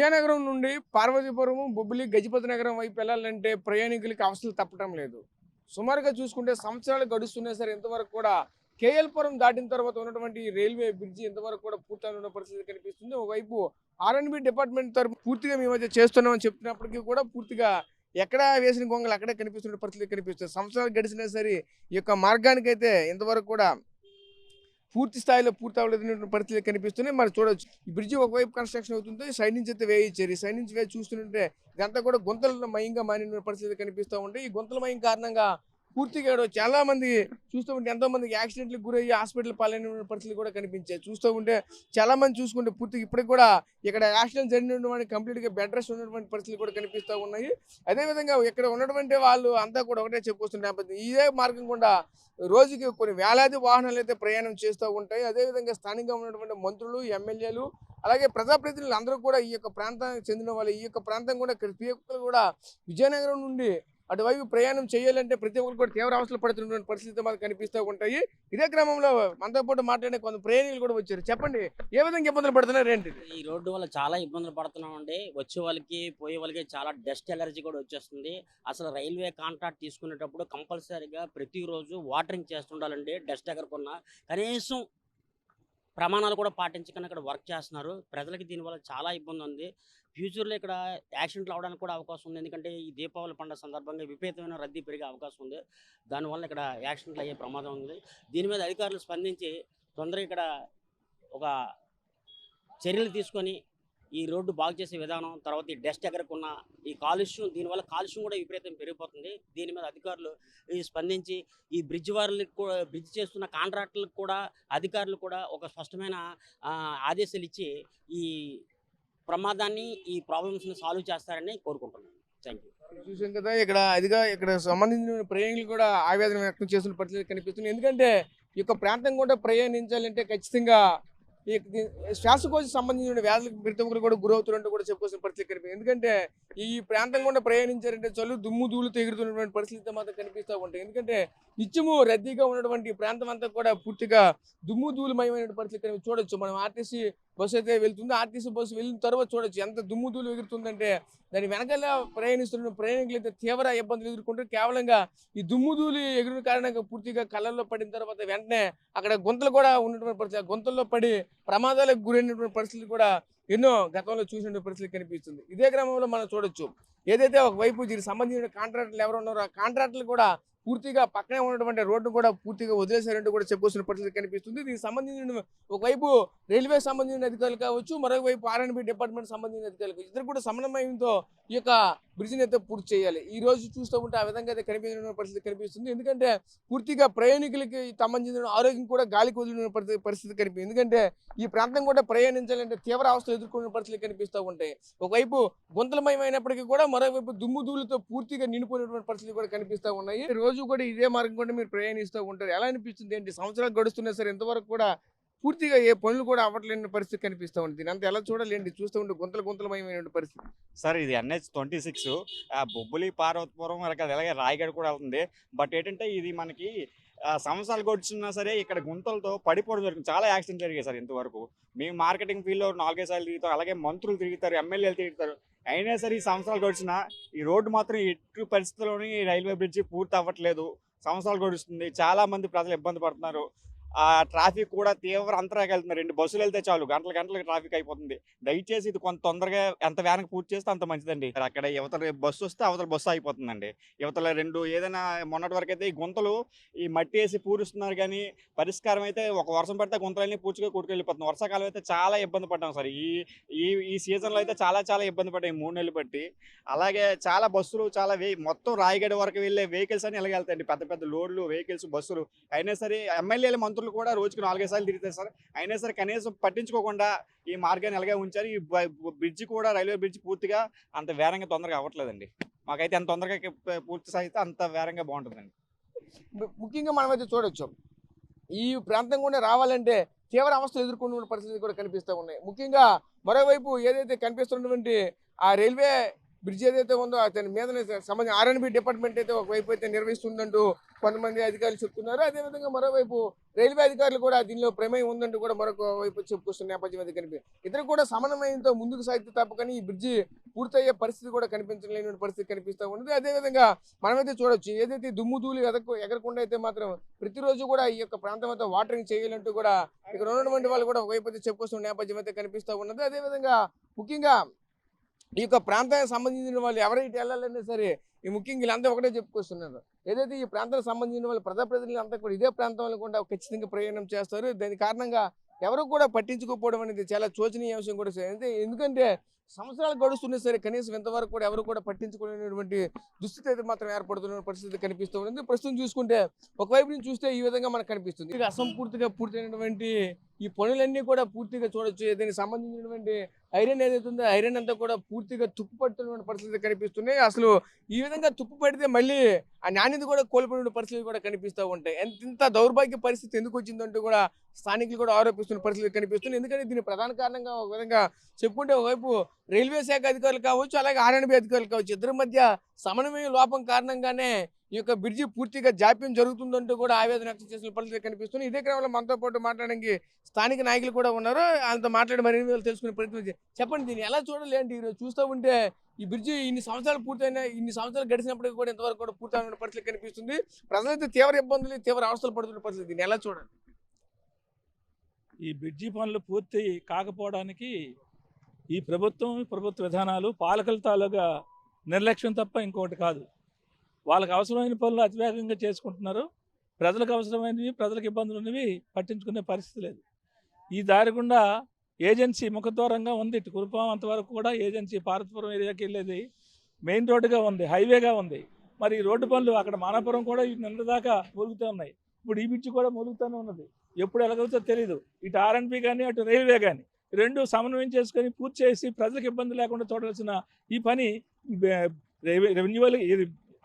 విజయనగరం నుండి పార్వతీపురం, బొబ్బిలి, గజపతి నగరం వైపు వెళ్ళాలంటే ప్రయాణికులకి అవస్థలు తప్పటం లేదు. సుమారుగా చూసుకుంటే సంవత్సరాలు గడుస్తున్నా సరే ఇంతవరకు కూడా కేఎల్పురం దాటిన తర్వాత ఉన్నటువంటి రైల్వే బ్రిడ్జి ఇంతవరకు కూడా పూర్తయిన పరిస్థితి కనిపిస్తుంది. ఒకవైపు ఆర్ఎండ్బి డిపార్ట్మెంట్ తరపు పూర్తిగా మేమైతే చేస్తున్నామని చెప్తున్నప్పటికీ కూడా పూర్తిగా ఎక్కడ వేసిన గొంగలు అక్కడే కనిపిస్తున్న పరిస్థితి కనిపిస్తుంది. సంవత్సరాలు గడిచినా సరే ఈ యొక్క మార్గానికైతే ఇంతవరకు కూడా పూర్తి స్థాయిలో పూర్తి అవ్వలేదనేటువంటి పరిస్థితి కనిపిస్తున్నాయి. మరి చూడొచ్చు ఈ బ్రిడ్జి ఒకవైపు కన్స్ట్రక్షన్ అవుతుంది, సైడ్ నుంచి అయితే వేయించారు. ఈ సైడ్ నుంచి వేసి చూస్తుంటే ఇదంతా కూడా గుంతల మయంగా మారిన పరిస్థితి కనిపిస్తూ ఉంటాయి. ఈ గుంతల మయం కారణంగా పూర్తిగా చాలా మంది చూస్తూ ఉంటే ఎంతో మందికి యాక్సిడెంట్లకు గురయ్యి హాస్పిటల్ పాలైన పరిస్థితులు కూడా కనిపించాయి. చూస్తూ ఉంటే చాలా మంది చూసుకుంటే పూర్తిగా ఇప్పటికి కూడా ఇక్కడ యాక్సిడెంట్ జరిగినటువంటి కంప్లీట్గా బెడ్ రెస్ట్ ఉన్నటువంటి పరిస్థితులు కూడా కనిపిస్తూ ఉన్నాయి. అదేవిధంగా ఇక్కడ ఉన్నటువంటి వాళ్ళు అంతా కూడా ఒకటే చెప్పుకొస్తున్న నేపథ్యం ఇదే మార్గం కూడా రోజుకి కొన్ని వేలాది వాహనాలు అయితే ప్రయాణం చేస్తూ ఉంటాయి. అదేవిధంగా స్థానికంగా ఉన్నటువంటి మంత్రులు, ఎమ్మెల్యేలు అలాగే ప్రజాప్రతినిధులు అందరూ కూడా ఈ యొక్క ప్రాంతానికి చెందిన వాళ్ళు ఈ యొక్క ప్రాంతం కూడా ప్రతి ఒక్కరు కూడా విజయనగరం నుండి అటువైపు ప్రయాణం చేయాలంటే ప్రతి ఒక్కరు కూడా తీవ్ర అవస్థలు పడుతున్నటువంటి పరిస్థితి మనకు కనిపిస్తూ ఉంటాయి. ఇదే క్రమంలో మనతో పాటు మాట్లాడే కొంత ప్రయాణికులు కూడా వచ్చారు. చెప్పండి, ఏ విధంగా ఇబ్బందులు పడుతున్నారు ఏంటి? ఈ రోడ్డు వల్ల చాలా ఇబ్బందులు పడుతున్నామండి. వచ్చే వాళ్ళకి, పోయే వాళ్ళకి చాలా డస్ట్ ఎలర్జీ కూడా వచ్చేస్తుంది. అసలు రైల్వే కాంట్రాక్ట్ తీసుకునేటప్పుడు కంపల్సరీగా ప్రతిరోజు వాటరింగ్ చేస్తుండాలండి. డస్ట్ ఎగరకుండా కనీసం ప్రమాణాలు కూడా పాటించకుండా ఇక్కడ వర్క్ చేస్తున్నారు. ప్రజలకి దీనివల్ల చాలా ఇబ్బంది ఉంది. ఫ్యూచర్లో ఇక్కడ యాక్సిడెంట్లు అవడానికి కూడా అవకాశం ఉంది. ఎందుకంటే ఈ దీపావళి పండుగ సందర్భంగా విపరీతమైన రద్దీ పెరిగే అవకాశం ఉంది. దానివల్ల ఇక్కడ యాక్సిడెంట్లు అయ్యే ప్రమాదం ఉంది. దీని మీద అధికారులు స్పందించి తొందరగా ఇక్కడ ఒక చర్యలు తీసుకొని ఈ రోడ్డు బాగు చేసే విధానం, తర్వాత ఈ డస్ట్ ఎగరకున్న ఈ కాలుష్యం, దీనివల్ల కాలుష్యం కూడా విపరీతం పెరిగిపోతుంది. దీని మీద అధికారులు స్పందించి ఈ బ్రిడ్జ్ వారికి కూడా, బ్రిడ్జ్ చేస్తున్న కాంట్రాక్టర్లకు కూడా, అధికారులు కూడా ఒక స్పష్టమైన ఆదేశాలు ఇచ్చి ఈ ప్రమాదాన్ని, ఈ ప్రాబ్లమ్స్ని సాల్వ్ చేస్తారని కోరుకుంటున్నాను. Thank you. చూసాం కదా, ఇక్కడ సంబంధించిన ప్రయాణికులు కూడా ఆవేదన వ్యక్తం చేస్తున్న పరిస్థితి కనిపిస్తుంది. ఎందుకంటే ఈ యొక్క ప్రాంతం కూడా ప్రయాణించాలంటే ఖచ్చితంగా ఈ శ్వాసకోశ సంబంధించిన వ్యాధులకు ప్రతి ఒక్కరు కూడా గురవుతున్నట్టు కూడా చెప్పుకోవాల్సిన పరిస్థితి కనిపిస్తుంది. ఎందుకంటే ఈ ప్రాంతం కూడా ప్రయాణించారంటే చల్లు దుమ్ము ధూళితో ఎగురుతున్నటువంటి పరిస్థితి మాత్రం కనిపిస్తూ ఉంటాయి. ఎందుకంటే నిత్యము రద్దీగా ఉన్నటువంటి ఈ ప్రాంతం అంతా కూడా పూర్తిగా దుమ్ము ధూళిమయమైన పరిస్థితి చూడొచ్చు. మనం ఆర్టీసీ బస్సు అయితే వెళ్తుంది, ఆర్టీసీ బస్సు వెళ్ళిన తర్వాత చూడొచ్చు ఎంత దుమ్ము ధూళి ఎగురుతుందంటే దాని వెనకాల ప్రయాణిస్తున్న ప్రయాణికులు అయితే తీవ్ర ఇబ్బందులు ఎదుర్కొంటారు. కేవలంగా ఈ దుమ్ము ధూళి ఎగురిన కారణంగా పూర్తిగా కళ్ళల్లో పడిన తర్వాత వెంటనే అక్కడ గుంతలు కూడా ఉన్నటువంటి పరిస్థితి, గుంతల్లో పడి ప్రమాదాలకు గురైనటువంటి పరిస్థితులు కూడా ఎన్నో గతంలో చూసిన పరిస్థితి కనిపిస్తుంది. ఇదే క్రమంలో మనం చూడొచ్చు, ఏదైతే ఒకవైపు దీనికి సంబంధించిన కాంట్రాక్టర్లు ఎవరు ఉన్నారో ఆ కాంట్రాక్టర్లు కూడా పూర్తిగా పక్కనే ఉన్నటువంటి రోడ్డు కూడా పూర్తిగా వదిలేశారంటూ కూడా చెప్పుకోవాల్సిన పరిస్థితి కనిపిస్తుంది. దీనికి సంబంధించిన ఒకవైపు రైల్వే సంబంధించిన అధికారులు కావచ్చు, మరోవైపు ఆర్ఎండ్బి డిపార్ట్మెంట్ సంబంధించిన అధికారులు ఇద్దరు కూడా సమన్వయంతో ఈ యొక్క బ్రిడ్జిని అయితే పూర్తి చేయాలి. ఈ రోజు చూస్తూ ఉంటే ఆ విధంగా అయితే కనిపించిన పరిస్థితి కనిపిస్తుంది. ఎందుకంటే పూర్తిగా ప్రయాణికులకి సంబంధించిన ఆరోగ్యం కూడా గాలికి వదిలిన పరిస్థితి కనిపిస్తుంది. ఎందుకంటే ఈ ప్రాంతం కూడా ప్రయాణించాలంటే తీవ్ర అవస్థలు ఎదుర్కొనే పరిస్థితులు కనిపిస్తూ ఉంటాయి. ఒకవైపు గుంతలమయమైనప్పటికీ కూడా మరోవైపు దుమ్ము ధూళితో పూర్తిగా నిండిపోయినటువంటి పరిస్థితులు కూడా కనిపిస్తూ ఉన్నాయి. రోజు కూడా ఇదే మార్గం కూడా మీరు ప్రయాణిస్తూ ఉంటారు. ఎలా అనిపిస్తుంది ఏంటి? సంవత్సరాలు గడుస్తున్నా సరే ఇంతవరకు కూడా పూర్తిగా ఏ పనులు కూడా అవ్వట్లేని పరిస్థితి కనిపిస్తూ ఉంటుంది. దీని అంతా ఎలా చూడాలండి? చూస్తూ ఉంటే గుంతలమయమైన పరిస్థితి. సార్ ఇది NH-26 బొబ్బిలి, పార్వతీపురం అలాగే రాయగడ కూడా వెళ్తుంది. బట్ ఏంటంటే ఇది మనకి సంవత్సరాలు గడిచినా సరే ఇక్కడ గుంతలతో పడిపోవడం జరుగుతుంది. చాలా యాక్సిడెంట్ జరిగాయి సార్ ఇంతవరకు. మేము మార్కెటింగ్ ఫీల్డ్లో 4-5 సార్లు తిరుగుతాం, అలాగే మంత్రులు తిరుగుతారు, ఎమ్మెల్యేలు తిరుగుతారు. అయినా సరే ఈ సంవత్సరాలు గడిచినా ఈ రోడ్డు మాత్రం ఎట్టి పరిస్థితుల్లోని రైల్వే బ్రిడ్జి పూర్తి అవ్వట్లేదు. సంవత్సరాలు గడుస్తుంది, చాలా మంది ప్రజలు ఇబ్బంది పడుతున్నారు. ట్రాఫిక్ కూడా తీవ్ర అంతరాగా వెళ్తున్నారు. 2 బస్సులు వెళ్తే చాలు గంటలకు ట్రాఫిక్ అయిపోతుంది. దయచేసి ఇది కొంత తొందరగా ఎంత వేగంగా పూర్తి చేస్తే అంత మంచిదండి. అక్కడ యువతల బస్సు వస్తే అవతల బస్సు అయిపోతుందండి. యువతల 2 ఏదైనా మొన్నటి వరకు అయితే ఈ గుంతలు ఈ మట్టి వేసి పూరుస్తున్నారు, కానీ పరిష్కారం అయితే ఒక వర్షం పడితే గుంతలన్నీ పూర్తిగా కొట్టుకెళ్ళిపోతుంది. వర్షాకాలం అయితే చాలా ఇబ్బంది పడ్డాం సార్. ఈ సీజన్లో అయితే చాలా ఇబ్బంది పడ్డాయి 3 నెలలు బట్టి. అలాగే చాలా బస్సులు మొత్తం రాయగడ వరకు వెళ్ళే వెహికల్స్ అని ఇలాగ వెళ్తాయండి. పెద్ద లోడ్లు వెహికల్స్, బస్సులు. అయినా సరే ఎమ్మెల్యేలు, మంత్రులు కూడా రోజుకి 4-5 సార్లు తిరుగుతారు సార్. అయినా సరే కనీసం పట్టించుకోకుండా ఈ మార్గాన్ని ఎలాగే ఉంచారు. ఈ బ్రిడ్జి కూడా, రైల్వే బ్రిడ్జి పూర్తిగా అంత వేరంగా తొందరగా అవ్వట్లేదండి. మాకైతే ఎంత తొందరగా పూర్తి సాగితే అంత వేరంగా బాగుంటుందండి. ముఖ్యంగా మనమైతే చూడొచ్చు, ఈ ప్రాంతం కూడా రావాలంటే తీవ్ర అవస్థలు ఎదుర్కొన్న పరిస్థితి కూడా కనిపిస్తూ ఉన్నాయి. ముఖ్యంగా మరోవైపు ఏదైతే కనిపిస్తున్నటువంటి ఆ రైల్వే బ్రిడ్జ్ ఏదైతే ఉందో అతని మీద సంబంధించిన ఆర్ఎన్బి డిపార్ట్మెంట్ అయితే ఒకవైపు అయితే నిర్వహిస్తుందంటూ కొంతమంది అధికారులు చెప్తున్నారు. అదేవిధంగా మరోవైపు రైల్వే అధికారులు కూడా దీనిలో ప్రమేయం ఉందంటూ కూడా మరొక వైపు చెప్పుకొస్తున్న నేపథ్యం అయితే కనిపిస్తుంది. ఇద్దరు కూడా సమన్వయంతో ముందుకు సాగితే తప్ప కానీ ఈ బ్రిడ్జి పూర్తయ్యే పరిస్థితి కూడా కనిపించలేని పరిస్థితి కనిపిస్తూ ఉన్నది. అదేవిధంగా మనమైతే చూడొచ్చు, ఏదైతే దుమ్ము ధూళి ఎగరకుండా అయితే మాత్రం ప్రతిరోజు కూడా ఈ యొక్క ప్రాంతం అంతా వాటరింగ్ చేయాలంటూ కూడా ఇక్కడ ఉన్నటువంటి వాళ్ళు కూడా ఒకవైపు అయితే చెప్పుకొస్తున్న నేపథ్యం అయితే కనిపిస్తూ ఉన్నది. అదేవిధంగా ముఖ్యంగా ఈ యొక్క ప్రాంతానికి సంబంధించిన వాళ్ళు ఎవరైతే వెళ్ళాలన్నా సరే ఈ ముఖ్యంగా వీళ్ళంతా ఒకటే చెప్పుకొస్తున్నారు. ఏదైతే ఈ ప్రాంతానికి సంబంధించిన వాళ్ళు ప్రజాప్రతినిధులు అంతా కూడా ఇదే ప్రాంతంలో కూడా ఖచ్చితంగా ప్రయాణం చేస్తారు. దాని కారణంగా ఎవరు కూడా పట్టించుకోకపోవడం అనేది చాలా శోచనీయ అంశం కూడా. ఎందుకంటే సంవత్సరాలు గడుస్తున్నా సరే కనీసం ఇంతవరకు కూడా ఎవరు కూడా పట్టించుకునేటువంటి దుస్థితి అయితే మాత్రం ఏర్పడుతున్న పరిస్థితి కనిపిస్తూ ఉంది. ప్రస్తుతం చూసుకుంటే ఒకవైపు నుంచి చూస్తే ఈ విధంగా మనకు కనిపిస్తుంది. ఇక అసంపూర్తిగా పూర్తయినటువంటి ఈ పనులన్నీ కూడా పూర్తిగా చూడొచ్చు. దీనికి సంబంధించినటువంటి ఐరన్ ఏదైతే ఉందో ఐరన్ అంతా కూడా పూర్తిగా తుప్పు పడుతున్న పరిస్థితి కనిపిస్తున్నాయి. అసలు ఈ విధంగా తుప్పు పడితే మళ్ళీ ఆ నాణ్యత కూడా కోల్పోయిన పరిస్థితులు కూడా కనిపిస్తూ ఉంటాయి. ఇంత దౌర్భాగ్య పరిస్థితి ఎందుకు వచ్చిందంటూ కూడా స్థానికులు కూడా ఆరోపిస్తున్న పరిస్థితి కనిపిస్తుంది. ఎందుకంటే దీని ప్రధాన కారణంగా ఒక విధంగా చెప్పుకుంటే ఒకవైపు రైల్వే శాఖ అధికారులు కావచ్చు, అలాగే ఆర్ఎన్బి అధికారులు కావచ్చు, ఇద్దరి మధ్య సమన్వయ లోపం కారణంగానే ఈ యొక్క బ్రిడ్జి పూర్తిగా జాప్యం జరుగుతుందంటూ కూడా ఆవేదన వ్యక్తం చేసిన పరిస్థితి కనిపిస్తుంది. ఇదే క్రమంలో మనతో పాటు మాట్లాడడానికి స్థానిక నాయకులు కూడా ఉన్నారు. వాళ్ళతో మాట్లాడి మరిన్ని విషయాలు తెలుసుకునే ప్రయత్నం చెప్పండి. దీన్ని ఎలా చూడాలి అంటే ఈరోజు చూస్తూ ఉంటే ఈ బ్రిడ్జి ఇన్ని సంవత్సరాలు గడిచినప్పటికీ కూడా ఇంతవరకు కూడా పూర్తయిన పరిస్థితి కనిపిస్తుంది. ప్రజలైతే తీవ్ర ఇబ్బందులు తీవ్ర అవస్థలు పడుతున్న పరిస్థితి. దీన్ని ఎలా చూడాలి? ఈ బ్రిడ్జి పనులు పూర్తి కాకపోవడానికి ఈ ప్రభుత్వ విధానాలు పాలకుల తాలూగా నిర్లక్ష్యం తప్ప ఇంకొకటి కాదు. వాళ్ళకి అవసరమైన పనులు అతివేగంగా చేసుకుంటున్నారు. ప్రజలకు అవసరమైనవి, ప్రజలకు ఇబ్బందులు ఉన్నవి పట్టించుకునే పరిస్థితి లేదు. ఈ దారి గుండా ఏజెన్సీ ముఖద్వారంగా ఉంది. ఇటు కురుపాం అంతవరకు కూడా ఏజెన్సీ పార్వతీపురం ఏరియాకి వెళ్ళేది మెయిన్ రోడ్డుగా ఉంది, హైవేగా ఉంది. మరి ఈ రోడ్డు పనులు అక్కడ మానాపురం కూడా నిన్న దాకా మూలుగుతూ ఉన్నాయి. ఇప్పుడు ఈ బ్రిడ్జి కూడా మూలుగుతూనే ఉన్నది. ఎప్పుడు ఎలాగవుతుందో తెలియదు. ఇటు ఆర్ఎన్బి కానీ అటు రైల్వే కానీ రెండు సమన్వయం చేసుకొని పూర్తి చేసి ప్రజలకు ఇబ్బంది లేకుండా చూడాల్సిన ఈ పని రెవెన్యూ వాళ్ళకి,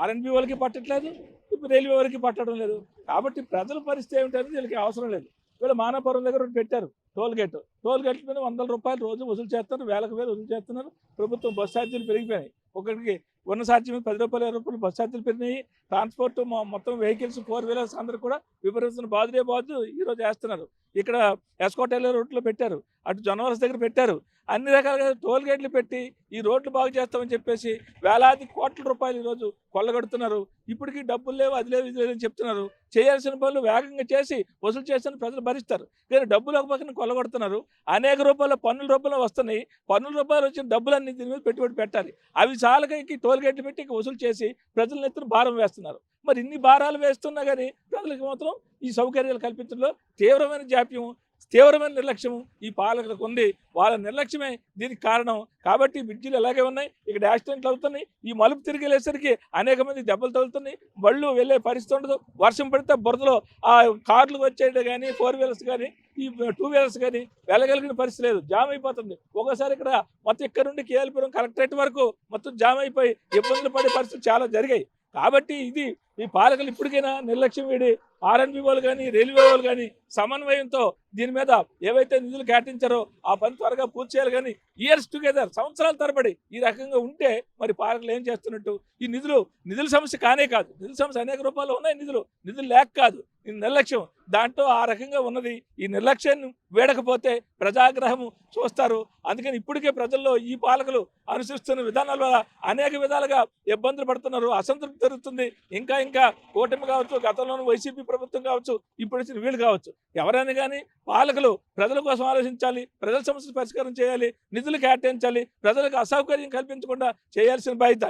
ఆర్ఎన్బి వాళ్ళకి పట్టట్లేదు, ఇప్పుడు రైల్వే వాళ్ళకి పట్టడం లేదు. కాబట్టి ప్రజల పరిస్థితి ఏమిటనేది వీళ్ళకి అవసరం లేదు. వీళ్ళు మానాపురం దగ్గర పెట్టారు టోల్ గేట్ మీద 100 రూపాయలు రోజు వసూలు చేస్తున్నారు, వేలకు వేలు వసూలు చేస్తున్నారు. ప్రభుత్వం బస్ ఛార్జీలు పెరిగిపోయినాయి. ఒకరికి ఉన్న ఛార్జీ మీద 10 రూపాయలు 20 రూపాయలు బస్ ఛార్జీలు పెరిగినాయి. ట్రాన్స్పోర్ట్ మొత్తం వెహికల్స్ 4 వీలర్స్ అందరూ కూడా విపరీతమైన బాధు ఈరోజు వేస్తున్నారు. ఇక్కడ ఎస్కోట్ వెళ్ళే రోడ్లో పెట్టారు, అటు జొన్నవలస దగ్గర పెట్టారు. అన్ని రకాలుగా టోల్ గేట్లు పెట్టి ఈ రోడ్లు బాగు చేస్తామని చెప్పేసి వేలాది కోట్ల రూపాయలు ఈరోజు కొల్లగొడుతున్నారు. ఇప్పటికీ డబ్బులు లేవు, అది లేవు, ఇది లేదని చెప్తున్నారు. చేయాల్సిన పనులు వేగంగా చేసి వసూలు చేసిన ప్రజలు భరిస్తారు. కానీ డబ్బులు ఒక పక్కన కొల్లగొడుతున్నారు. అనేక రూపాయల పన్నుల రూపంలో వస్తున్నాయి. పన్నుల రూపాయలు వచ్చిన డబ్బులన్నీ దీని మీద పెట్టుబడి పెట్టాలి. అవి చాలకి టోల్ గేట్లు పెట్టి వసూలు చేసి ప్రజల ఎత్తున భారం వేస్తున్నారు. మరి ఇన్ని భారాలు వేస్తున్నా కానీ ప్రజలకు మాత్రం ఈ సౌకర్యాలు కల్పించడంలో తీవ్రమైన జాప్యం, తీవ్రమైన నిర్లక్ష్యం ఈ పాలకులకు ఉంది. వాళ్ళ నిర్లక్ష్యమే దీనికి కారణం. కాబట్టి బ్రిడ్జిలు ఎలాగే ఉన్నాయి, ఇక్కడ యాక్సిడెంట్లు అవుతున్నాయి. ఈ మలుపు తిరిగి వెళ్ళేసరికి అనేక మంది దెబ్బలు తగులుతున్నాయి. బళ్ళు వెళ్ళే పరిస్థితి ఉండదు. వర్షం పడితే బురదలో ఆ కార్లు వచ్చేది కానీ 4 వీలర్స్ కానీ ఈ 2 వీలర్స్ కానీ వెళ్ళగలిగిన పరిస్థితి లేదు, జామ్ అయిపోతుంది. ఒకసారి ఇక్కడ మొత్తం ఇక్కడ నుండి కేఎల్పురం కలెక్టరేట్ వరకు మొత్తం జామ్ అయిపోయి ఇబ్బందులు పడే పరిస్థితులు చాలా జరిగాయి. కాబట్టి ఇది ఈ పాలకులు ఇప్పటికైనా నిర్లక్ష్యం వీడి ఆర్ఎన్బి వాళ్ళు కానీ రైల్వే వాళ్ళు కానీ సమన్వయంతో దీని మీద ఏవైతే నిధులు కేటాయించారో ఆ పని త్వరగా పూర్తి చేయాలి. కానీ ఇయర్స్ టుగెదర్ సంవత్సరాల తరబడి ఈ రకంగా ఉంటే మరి పాలకులు ఏం చేస్తున్నట్టు? ఈ నిధుల సమస్య కానే కాదు. నిధుల సమస్య అనేక రూపాయలు ఉన్నాయి. నిధులు లేక కాదు, ఈ నిర్లక్ష్యం దాంట్లో ఆ రకంగా ఉన్నది. ఈ నిర్లక్ష్యాన్ని వేడకపోతే ప్రజాగ్రహము చూస్తారు. అందుకని ఇప్పటికే ప్రజల్లో ఈ పాలకులు అనుసరిస్తున్న విధానాల వల్ల అనేక విధాలుగా ఇబ్బందులు పడుతున్నారు, అసంతృప్తి జరుగుతుంది. ఇంకా కూటమి కావచ్చు, గతంలోనూ వైసీపీ ప్రభుత్వం కావచ్చు, ఇప్పుడు వచ్చిన వీళ్ళు కావచ్చు, ఎవరైనా కానీ పాలకులు ప్రజల కోసం ఆలోచించాలి, ప్రజల సమస్యలు పరిష్కారం చేయాలి, నిధులు కేటాయించాలి, ప్రజలకు అసౌకర్యం కల్పించకుండా చేయాల్సిన బాధ్యత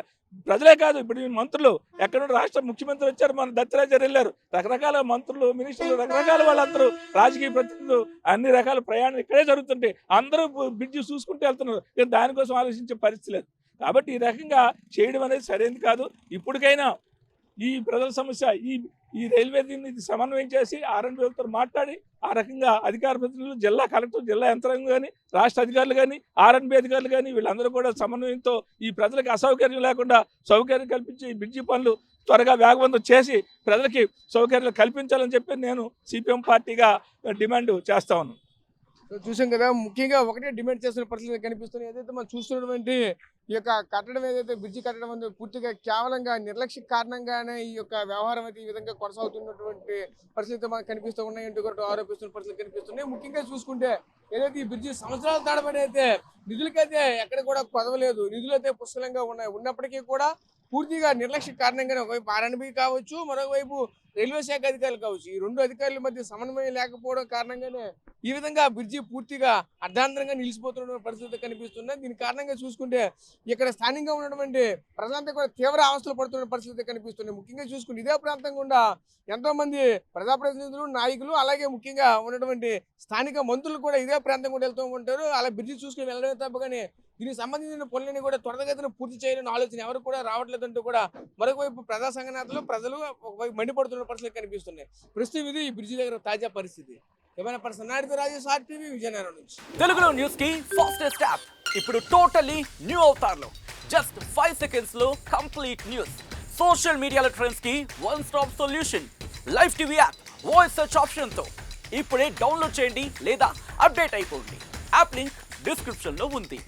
ప్రజలే కాదు. ఇప్పుడు మంత్రులు ఎక్కడ రాష్ట్ర ముఖ్యమంత్రి వచ్చారు, మన దత్తరాజర్ వెళ్ళారు, రకరకాల మంత్రులు, మినిస్టర్లు, రకరకాల వాళ్ళందరూ రాజకీయ ప్రతినిధులు అన్ని రకాల ప్రయాణం ఇక్కడే జరుగుతుంటే అందరూ బ్రిడ్జి చూసుకుంటూ వెళ్తున్నారు. కానీ దానికోసం ఆలోచించే పరిస్థితి లేదు. కాబట్టి ఈ రకంగా చేయడం అనేది సరైనది కాదు. ఇప్పటికైనా ఈ ప్రజల సమస్య ఈ రైల్వే దీన్ని సమన్వయం చేసి ఆర్ఎన్బిలతో మాట్లాడి ఆ రకంగా అధికార ప్రతినిధులు, జిల్లా కలెక్టర్, జిల్లా యంత్రాంగం కానీ, రాష్ట్ర అధికారులు కానీ, ఆర్ఎన్బి అధికారులు కానీ వీళ్ళందరూ కూడా సమన్వయంతో ఈ ప్రజలకు అసౌకర్యం లేకుండా సౌకర్యం కల్పించి ఈ బ్రిడ్జి పనులు త్వరగా వేగవంతం చేసి ప్రజలకి సౌకర్యాలు కల్పించాలని చెప్పి నేను సిపిఎం పార్టీగా డిమాండ్ చేస్తా ఉన్నాను. చూసాం కదా, ముఖ్యంగా ఒకటే డిమాండ్ చేస్తున్న పరిస్థితులు కనిపిస్తున్నాయి. ఏదైతే మనం చూస్తున్నటువంటి ఈ యొక్క కట్టడం, ఏదైతే బ్రిడ్జి కట్టడం అనేది పూర్తిగా కేవలంగా నిర్లక్ష్య కారణంగానే ఈ యొక్క వ్యవహారం అయితే ఈ విధంగా కొనసాగుతున్నటువంటి పరిస్థితి మనకు కనిపిస్తూ ఉన్నాయంటూ కూడా ఆరోపిస్తున్న పరిస్థితులు కనిపిస్తున్నాయి. ముఖ్యంగా చూసుకుంటే ఏదైతే ఈ బ్రిడ్జి సంవత్సరాల తడబడి అయితే నిధులకైతే ఎక్కడ కూడా కొదవలేదు, నిధులు అయితే పుష్కలంగా ఉన్నప్పటికీ కూడా పూర్తిగా నిర్లక్ష్య కారణంగానే ఒకవైపు ఆర్ఎండ్బి కావచ్చు, మరోవైపు రైల్వే శాఖ అధికారులు కావచ్చు, ఈ రెండు అధికారుల మధ్య సమన్వయం లేకపోవడం కారణంగానే ఈ విధంగా బ్రిడ్జి పూర్తిగా అర్ధాంతరంగా నిలిచిపోతున్న పరిస్థితి కనిపిస్తున్నాయి. దీని కారణంగా చూసుకుంటే ఇక్కడ స్థానికంగా ఉన్నటువంటి ప్రజలంతా కూడా తీవ్ర అవస్థలు పడుతున్న పరిస్థితి కనిపిస్తున్నాయి. ముఖ్యంగా చూసుకుంటే ఇదే ప్రాంతం గుండా ఎంతో మంది ప్రజాప్రతినిధులు, నాయకులు, అలాగే ముఖ్యంగా ఉన్నటువంటి స్థానిక మంత్రులు కూడా ఇదే ప్రాంతం కూడా వెళ్తూ ఉంటారు. అలా బ్రిడ్జి చూసుకుని వెళ్ళడమే తప్ప కానీ దీనికి సంబంధించిన పనులని కూడా త్వరగతిన పూర్తి చేయాలని ఆలోచన ఎవరు కూడా రావట్లేదంటూ కూడా మరొకవైపు ప్రజా సంఘ నేతలు, ప్రజలు ఒకవైపు మండిపడుతున్న పరిస్థితులు కనిపిస్తున్నాయి. ప్రస్తుతం ఇది ఈ బ్రిడ్జి దగ్గర తాజా పరిస్థితి. ఏమైనా పర్సన్ నాయుడుతో రాజేష్, ఆర్టీవీ, విజయనగరం నుంచి. తెలుగులో న్యూస్ కి ఫాస్టెస్ట్ యాప్ ఇప్పుడు టోటల్లీ న్యూ అవతార్లో. జస్ట్ 5 seconds లో కంప్లీట్ న్యూస్, సోషల్ మీడియాలో ట్రెండ్స్ కి one stop solution, live TV app, voice search option తో ఇప్పుడే డౌన్లోడ్ చేయండి లేదా అప్డేట్ అయిపోండి. యాప్ లింక్ డిస్క్రిప్షన్ లో ఉంది.